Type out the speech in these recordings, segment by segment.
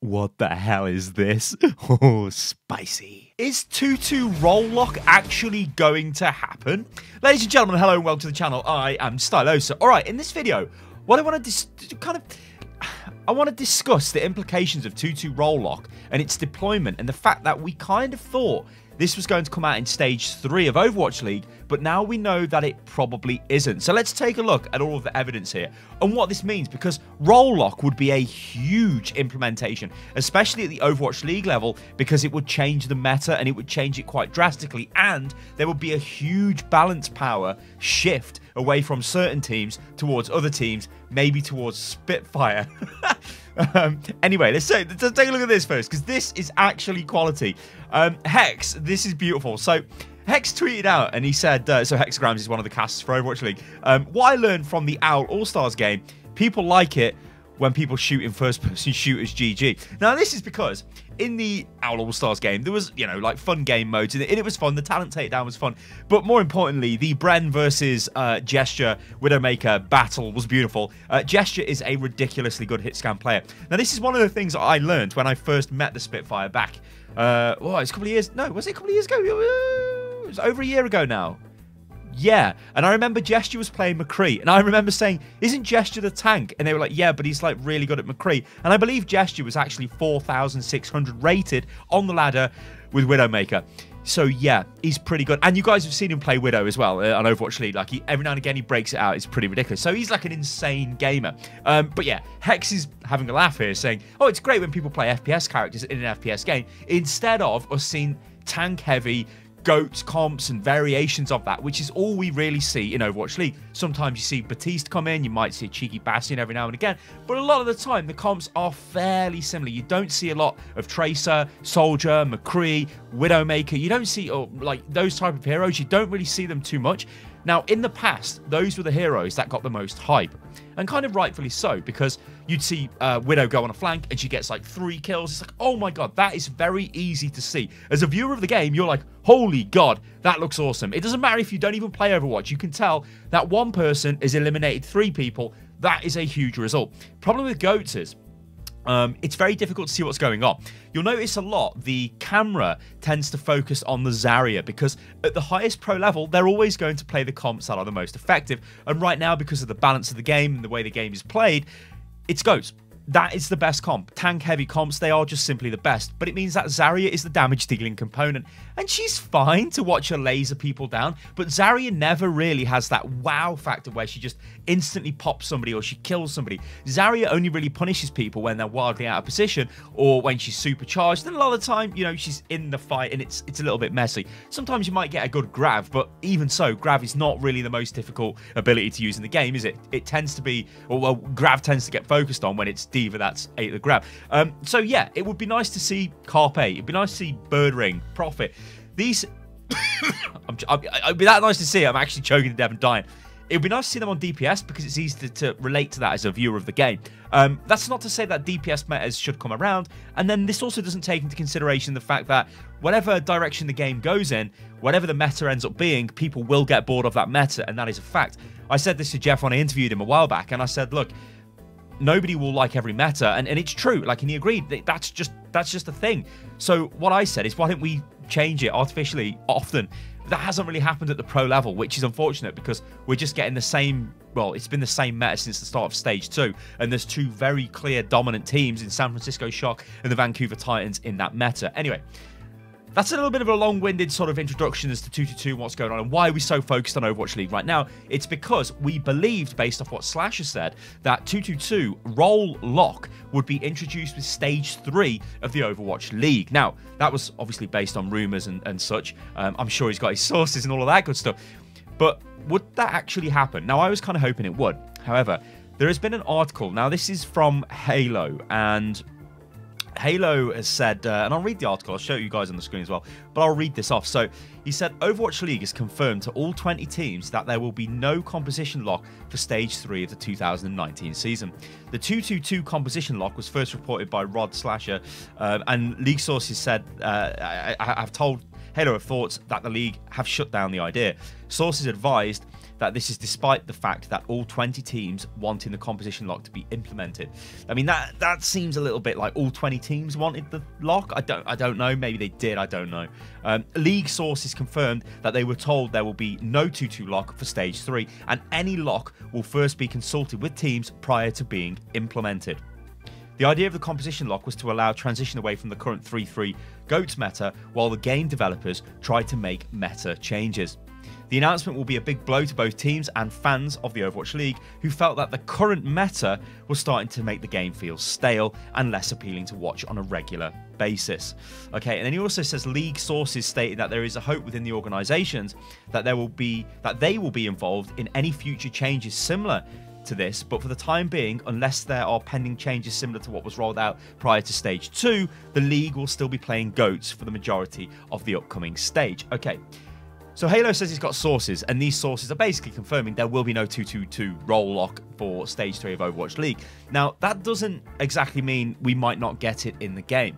What the hell is this? Oh, spicy. Is 2-2 role lock actually going to happen? Ladies and gentlemen, hello and welcome to the channel. I am Stylosa. All right, in this video, what I want to discuss the implications of 2-2 role lock and its deployment, and the fact that we kind of thought this was going to come out in Stage 3 of Overwatch League, but now we know that it probably isn't. So let's take a look at all of the evidence here and what this means, because role lock would be a huge implementation, especially at the Overwatch League level, because it would change the meta and it would change it quite drastically, and there would be a huge balance power shift away from certain teams towards other teams, maybe towards Spitfire. Anyway, let's take a look at this first, because this is actually quality. Hex, this is beautiful. So Hex tweeted out and he said, so Hexagrams is one of the casts for Overwatch League. What I learned from the Owl All-Stars game, people like it when people shoot in first-person shooters GG. Now, this is because in the Owl All-Stars game, there was, like fun game modes, and it was fun. The talent takedown was fun. But more importantly, the Bren versus Gesture Widowmaker battle was beautiful. Gesture is a ridiculously good hit scan player. Now, this is one of the things that I learned when I first met the Spitfire back. It's a couple of years. No, was it a couple of years ago? It was over a year ago now. Yeah, and I remember Gesture was playing McCree, and I remember saying, isn't Gesture the tank? And they were like, yeah, but he's like really good at McCree. And I believe Gesture was actually 4,600 rated on the ladder with Widowmaker. So yeah, he's pretty good. And you guys have seen him play Widow as well on Overwatch League. Like, every now and again he breaks it out. It's pretty ridiculous. So he's like an insane gamer. But yeah, Hex is having a laugh here, saying, oh, it's great when people play FPS characters in an FPS game, instead of us seeing tank heavy goats, comps, and variations of that, which is all we really see in Overwatch League. Sometimes you see Batiste come in, you might see a cheeky Bastion every now and again, but a lot of the time the comps are fairly similar. You don't see a lot of Tracer, Soldier, McCree, Widowmaker. You don't see like those type of heroes. You don't really see them too much. Now, in the past, those were the heroes that got the most hype, and kind of rightfully so, because you'd see Widow go on a flank and she gets like 3 kills. It's like, oh my god, that is very easy to see. As a viewer of the game, you're like, holy god, that looks awesome. It doesn't matter if you don't even play Overwatch. You can tell that one person has eliminated 3 people. That is a huge result. Problem with goats is, it's very difficult to see what's going on. You'll notice a lot the camera tends to focus on the Zarya, because at the highest pro level, they're always going to play the comps that are the most effective. And right now, because of the balance of the game and the way the game is played, it's goats. That is the best comp. Tank heavy comps, they are just simply the best. But it means that Zarya is the damage dealing component, and she's fine to watch her laser people down, but Zarya never really has that wow factor where she just instantly pops somebody or she kills somebody. Zarya only really punishes people when they're wildly out of position or when she's supercharged, and a lot of the time, she's in the fight and it's a little bit messy. Sometimes you might get a good grav, but even so, grav is not really the most difficult ability to use in the game, is it? It tends to be, well, grav tends to get focused on when it's Diva that's ate the grab. So yeah, it would be nice to see Carpe. It'd be nice to see Birdring, Prophet. These, it'd be that nice to see. I'm actually choking to death and dying. It would be nice to see them on DPS, because it's easy to relate to that as a viewer of the game. That's not to say that DPS metas should come around, and then this also doesn't take into consideration the fact that whatever direction the game goes in, whatever the meta ends up being, people will get bored of that meta, and that is a fact. I said this to Jeff when I interviewed him a while back, and I said, look, nobody will like every meta, and it's true. Like, and he agreed. That's just a thing. So what I said is, why don't we change it artificially often? That hasn't really happened at the pro level, which is unfortunate, because we're just getting the same, well, it's been the same meta since the start of Stage 2, and there's 2 very clear dominant teams in San Francisco Shock and the Vancouver Titans in that meta. Anyway, that's a little bit of a long-winded sort of introduction as to 2-2, what's going on, and why are we so focused on Overwatch League right now. It's because we believed, based off what Slash has said, that 2-2 role lock would be introduced with Stage 3 of the Overwatch League. Now, that was obviously based on rumours and such. I'm sure he's got his sources and all of that good stuff. But would that actually happen? Now, I was kind of hoping it would. However, there has been an article. Now, this is from Halo, and Halo has said, and I'll read the article, I'll show you guys on the screen as well, but I'll read this off. So he said, Overwatch League has confirmed to all 20 teams that there will be no composition lock for Stage 3 of the 2019 season. The 2-2-2 composition lock was first reported by Rod Slasher, and league sources said, I've told Halo have thought that the league have shut down the idea. Sources advised that this is despite the fact that all 20 teams wanting the composition lock to be implemented. I mean, that seems a little bit like all 20 teams wanted the lock. I don't know. Maybe they did. I don't know. League sources confirmed that they were told there will be no 2-2 lock for Stage 3, and any lock will first be consulted with teams prior to being implemented. The idea of the composition lock was to allow transition away from the current 3-3 GOATS meta while the game developers tried to make meta changes. The announcement will be a big blow to both teams and fans of the Overwatch League who felt that the current meta was starting to make the game feel stale and less appealing to watch on a regular basis. Okay, and then he also says league sources stated that there is a hope within the organizations that they will be involved in any future changes similar to this, but for the time being, unless there are pending changes similar to what was rolled out prior to Stage 2, the league will still be playing GOATs for the majority of the upcoming stage. Okay, so Halo says he's got sources, and these sources are basically confirming there will be no 2-2-2 role lock for Stage 3 of Overwatch League. Now, that doesn't exactly mean we might not get it in the game.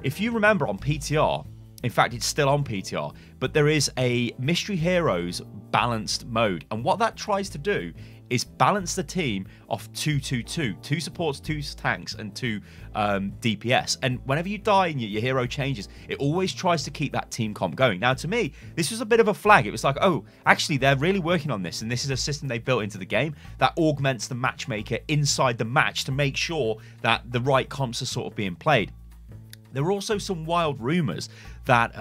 If you remember on PTR, in fact, it's still on PTR, but there is a Mystery Heroes balanced mode, and what that tries to do is balance the team off 2-2-2, 2 supports, 2 tanks, and 2 DPS. And whenever you die and your hero changes, it always tries to keep that team comp going. Now, to me, this was a bit of a flag. It was like, oh, actually, they're really working on this, and this is a system they built into the game that augments the matchmaker inside the match to make sure that the right comps are sort of being played. There were also some wild rumors that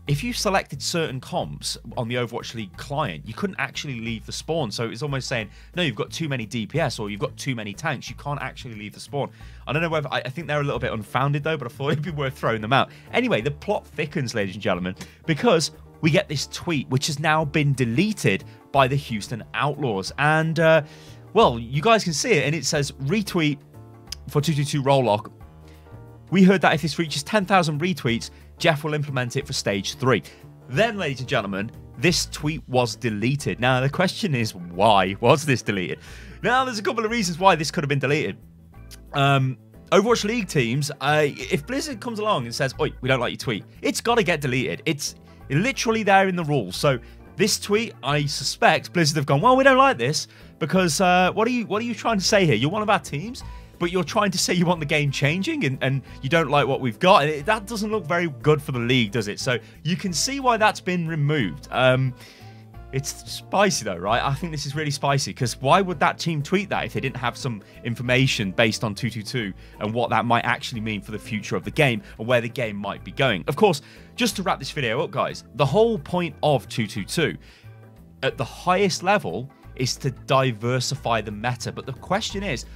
if you selected certain comps on the Overwatch League client, you couldn't actually leave the spawn. So it's almost saying, no, you've got too many DPS or you've got too many tanks. You can't actually leave the spawn. I don't know whether, I think they're a little bit unfounded though, but I thought it'd be worth throwing them out. Anyway, the plot thickens, ladies and gentlemen, because we get this tweet, which has now been deleted by the Houston Outlaws. And, well, you guys can see it, and it says, retweet for 2-2-2 role lock. We heard that if this reaches 10,000 retweets, Jeff will implement it for Stage 3. Then, ladies and gentlemen, this tweet was deleted. Now, the question is, why was this deleted? Now, there's a couple of reasons why this could have been deleted. Overwatch League teams, if Blizzard comes along and says, oi, we don't like your tweet, it's got to get deleted. It's literally there in the rules. So this tweet, I suspect Blizzard have gone, well, we don't like this because what are you trying to say here? You're one of our teams, but you're trying to say you want the game changing and you don't like what we've got. That doesn't look very good for the league, does it? So you can see why that's been removed. It's spicy though, right? I think this is really spicy because why would that team tweet that if they didn't have some information based on 2-2-2 and what that might actually mean for the future of the game and where the game might be going? Of course, just to wrap this video up, guys, the whole point of 2-2-2 at the highest level is to diversify the meta. But the question is,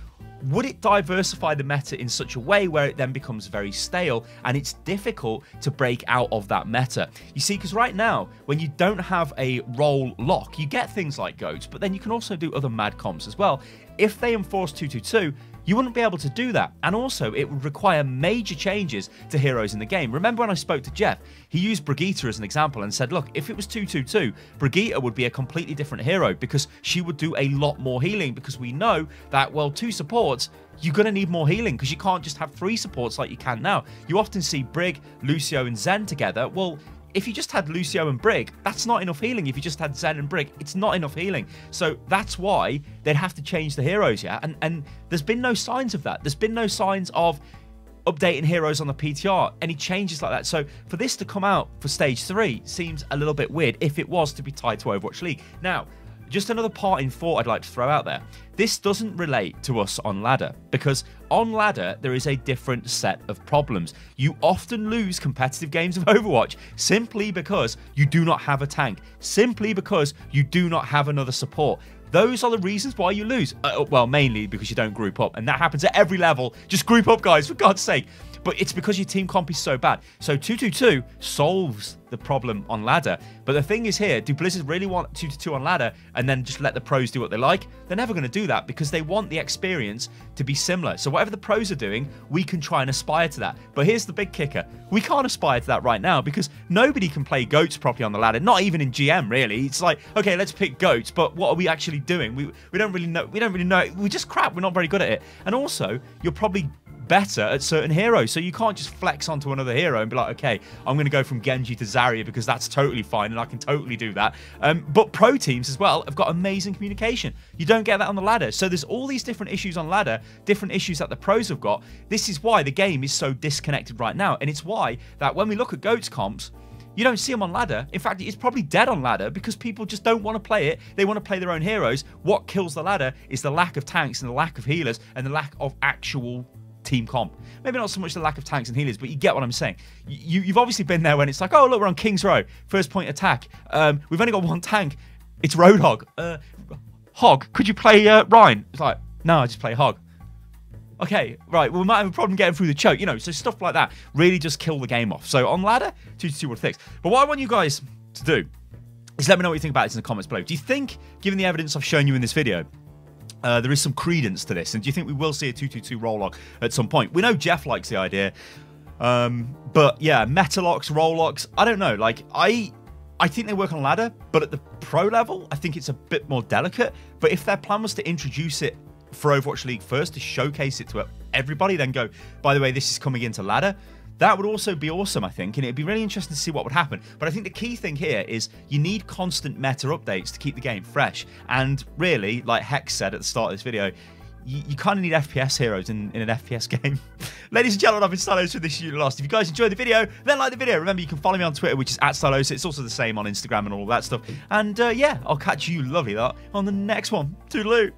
would it diversify the meta in such a way where it then becomes very stale and it's difficult to break out of that meta? You see, because right now, when you don't have a role lock, you get things like GOATs, but then you can also do other mad comps as well. If they enforce 2-2-2, you wouldn't be able to do that. And also, it would require major changes to heroes in the game. Remember when I spoke to Jeff, he used Brigitte as an example and said, look, if it was 2-2-2, Brigitte would be a completely different hero because she would do a lot more healing because we know that, well, 2 supports, you're going to need more healing because you can't just have 3 supports like you can now. You often see Brig, Lucio, and Zen together. Well, if you just had Lucio and Brig, that's not enough healing. If you just had Zen and Brig, it's not enough healing. So that's why they'd have to change the heroes, yeah? And there's been no signs of that. There's been no signs of updating heroes on the PTR, any changes like that. So for this to come out for Stage 3 seems a little bit weird if it was to be tied to Overwatch League. Now, just another parting thought I'd like to throw out there. This doesn't relate to us on ladder because on ladder, there is a different set of problems. You often lose competitive games of Overwatch simply because you do not have a tank, simply because you do not have another support. Those are the reasons why you lose. Well, mainly because you don't group up, and that happens at every level. Just group up, guys, for God's sake. But it's because your team comp is so bad. So 2-2-2 solves the problem on ladder. But the thing is here, do Blizzard really want 2-2 on ladder and then just let the pros do what they like? They're never going to do that because they want the experience to be similar. So whatever the pros are doing, we can try and aspire to that. But here's the big kicker. We can't aspire to that right now because nobody can play GOATs properly on the ladder. Not even in GM, really. It's like, okay, let's pick GOATs, but what are we actually doing? We don't really know. We don't really know. We're just crap. We're not very good at it. And also, you're probably better at certain heroes. So you can't just flex onto another hero and be like, okay, I'm going to go from Genji to Zarya because that's totally fine and I can totally do that. But pro teams as well have got amazing communication. You don't get that on the ladder. So there's all these different issues on ladder, different issues that the pros have got. This is why the game is so disconnected right now. And it's why that when we look at GOATS comps, you don't see them on ladder. In fact, it's probably dead on ladder because people just don't want to play it. They want to play their own heroes. What kills the ladder is the lack of tanks and the lack of healers and the lack of actual team comp. Maybe not so much the lack of tanks and healers, but you get what I'm saying. You've obviously been there when it's like, oh, look, we're on King's Row. First point attack. We've only got one tank. It's Roadhog. Hog, could you play Ryan? It's like, no, I just play Hog. Okay, right, well, we might have a problem getting through the choke, you know, so stuff like that really just kill the game off. So on ladder, 2-2 would fix. But what I want you guys to do is let me know what you think about it in the comments below. Do you think, given the evidence I've shown you in this video, there is some credence to this? And do you think we will see a 2-2-2 roll lock at some point? We know Jeff likes the idea, but yeah, meta locks, roll locks, I don't know. Like, I think they work on ladder, but at the pro level, I think it's a bit more delicate. But if their plan was to introduce it for Overwatch League first, to showcase it to everybody, then go, by the way, this is coming into ladder, that would also be awesome, I think, and it'd be really interesting to see what would happen. But I think the key thing here is you need constant meta updates to keep the game fresh. And really, like Hex said at the start of this video, you kind of need FPS heroes in an FPS game. Ladies and gentlemen, I've been Stylosa with this unit lost. If you guys enjoyed the video, then like the video. Remember, you can follow me on Twitter, which is @Stylosa. It's also the same on Instagram and all that stuff. And yeah, I'll catch you lovely lot on the next one. Toodaloo.